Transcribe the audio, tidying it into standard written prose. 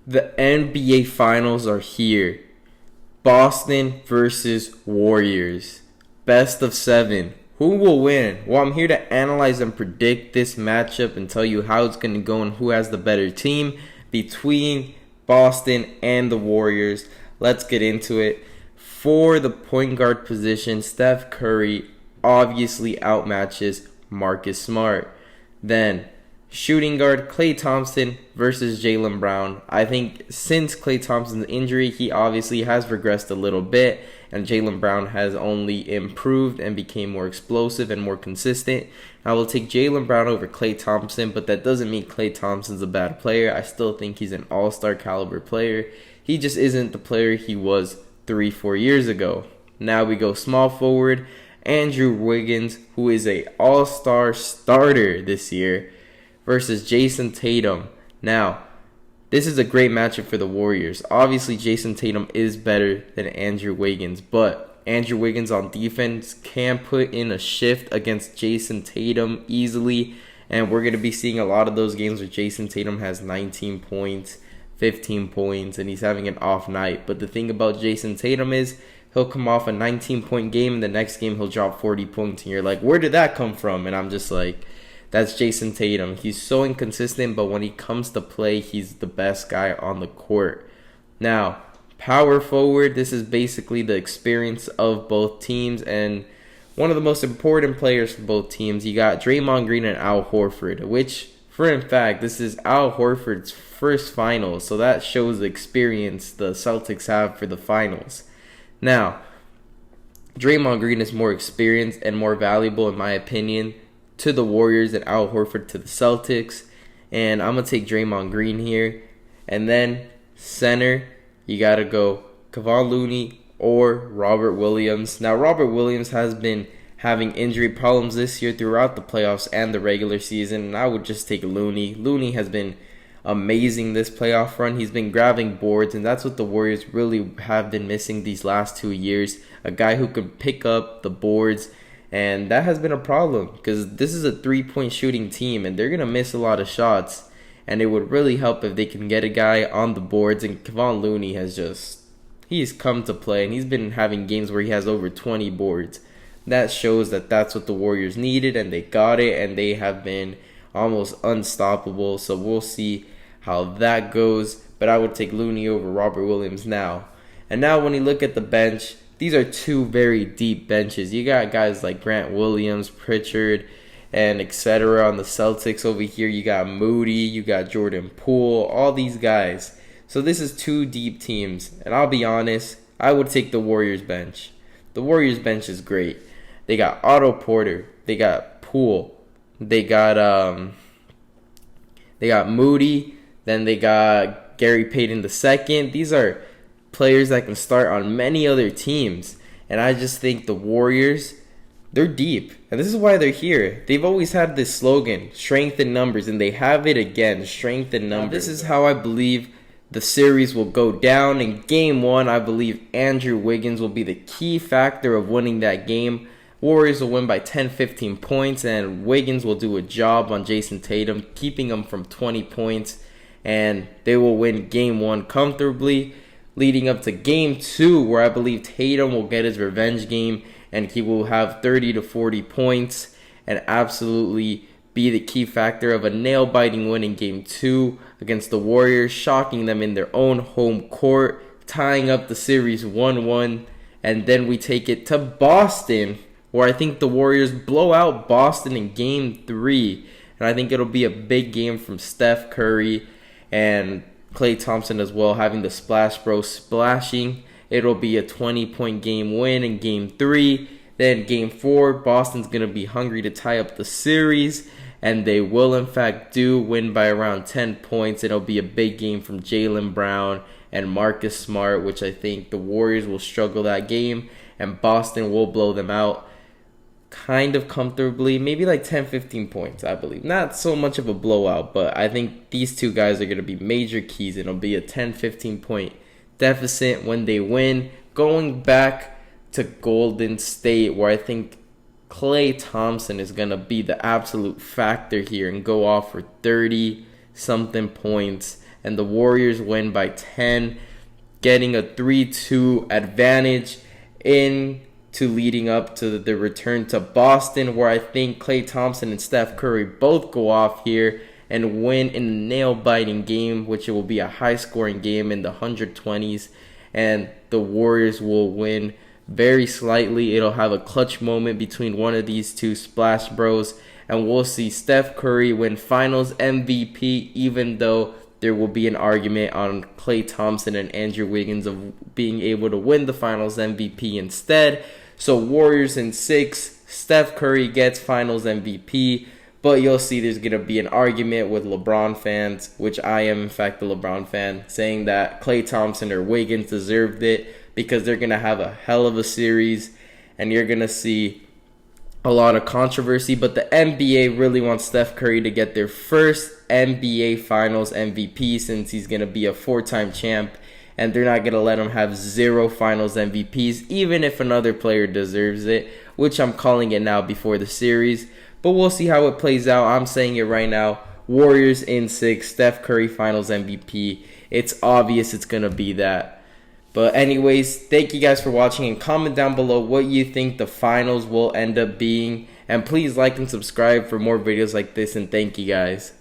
The NBA Finals are here. Boston versus Warriors. Best of 7. Who will win? Well, I'm here to analyze and predict this matchup and tell you how it's going to go and who has the better team between Boston and the Warriors. Let's get into it. For the point guard position, Steph Curry obviously outmatches Marcus Smart. Then, shooting guard Klay Thompson versus Jaylen Brown. I think since Klay Thompson's injury, he obviously has regressed a little bit, and Jaylen Brown has only improved and became more explosive and more consistent. I will take Jaylen Brown over Klay Thompson, but that doesn't mean Klay Thompson's a bad player. I still think he's an all-star caliber player. He just isn't the player he was 3-4 years ago. Now we go small forward, Andrew Wiggins, who is a all-star starter this year, versus Jason Tatum. Now, this is a great matchup for the Warriors. Obviously, Jason Tatum is better than Andrew Wiggins, but Andrew Wiggins on defense can put in a shift against Jason Tatum easily, and we're going to be seeing a lot of those games where Jason Tatum has 19 points, 15 points, and he's having an off night. But the thing about Jason Tatum is he'll come off a 19-point game, and the next game he'll drop 40 points, and you're like, where did that come from? And I'm just like, that's Jason Tatum. He's so inconsistent, but when he comes to play, he's the best guy on the court. Now, power forward, this is basically the experience of both teams, and one of the most important players for both teams. You got Draymond Green and Al Horford, which, for in fact, this is Al Horford's first finals, so that shows the experience the Celtics have for the finals. Now, Draymond Green is more experienced and more valuable, in my opinion, to the Warriors and Al Horford to the Celtics. And I'm going to take Draymond Green here. And then center, you got to go Kevon Looney or Robert Williams. Now, Robert Williams has been having injury problems this year throughout the playoffs and the regular season, and I would just take Looney. Looney has been amazing this playoff run. He's been grabbing boards, and that's what the Warriors really have been missing these last 2 years. A guy who can pick up the boards. And that has been a problem because this is a three-point shooting team and they're going to miss a lot of shots. And it would really help if they can get a guy on the boards. And Kevon Looney he's come to play, and he's been having games where he has over 20 boards. That shows that that's what the Warriors needed, and they got it, and they have been almost unstoppable. So we'll see how that goes. But I would take Looney over Robert Williams now. And now when you look at the bench, these are two very deep benches. You got guys like Grant Williams, Pritchard, and etc. on the Celtics over here. You got Moody, you got Jordan Poole, all these guys. So this is two deep teams. And I'll be honest, I would take the Warriors bench. The Warriors bench is great. They got Otto Porter, they got Poole, they got Moody, then they got Gary Payton II. These are players that can start on many other teams. And I just think the Warriors, they're deep. And this is why they're here. They've always had this slogan, strength in numbers, and they have it again, strength in numbers. Now, this is how I believe the series will go down. In Game 1, I believe Andrew Wiggins will be the key factor of winning that game. Warriors will win by 10-15 points, and Wiggins will do a job on Jason Tatum, keeping him from 20 points. And they will win Game 1 comfortably, leading up to Game 2, where I believe Tatum will get his revenge game and he will have 30 to 40 points and absolutely be the key factor of a nail-biting win in Game 2 against the Warriors, shocking them in their own home court, tying up the series 1-1, and then we take it to Boston, where I think the Warriors blow out Boston in Game 3, and I think it'll be a big game from Steph Curry and Klay Thompson as well, having the Splash Bros splashing. It'll be a 20-point game win in Game 3. Then Game 4, Boston's going to be hungry to tie up the series, and they will in fact do win by around 10 points. It'll be a big game from Jaylen Brown and Marcus Smart, which I think the Warriors will struggle that game, and Boston will blow them out kind of comfortably, maybe like 10-15 points, I believe. Not so much of a blowout, but I think these two guys are going to be major keys. It'll be a 10-15 point deficit when they win. Going back to Golden State, where I think Klay Thompson is going to be the absolute factor here and go off for 30-something points and the Warriors win by 10, getting a 3-2 advantage into leading up to the return to Boston, where I think Klay Thompson and Steph Curry both go off here and win in a nail-biting game, which it will be a high-scoring game in the 120s, and the Warriors will win very slightly. It'll have a clutch moment between one of these two Splash Bros, and we'll see Steph Curry win Finals MVP, even though there will be an argument on Klay Thompson and Andrew Wiggins of being able to win the Finals MVP instead. So Warriors in 6, Steph Curry gets Finals MVP, but you'll see there's going to be an argument with LeBron fans, which I am in fact a LeBron fan, saying that Klay Thompson or Wiggins deserved it because they're going to have a hell of a series and you're going to see a lot of controversy. But the NBA really wants Steph Curry to get their first NBA Finals MVP since he's going to be a 4-time champ, and they're not going to let him have 0 Finals MVPs, even if another player deserves it, which I'm calling it now before the series. But we'll see how it plays out. I'm saying it right now. Warriors in 6, Steph Curry Finals MVP. It's obvious it's going to be that. But anyways, thank you guys for watching, and comment down below what you think the finals will end up being. And please like and subscribe for more videos like this, and thank you guys.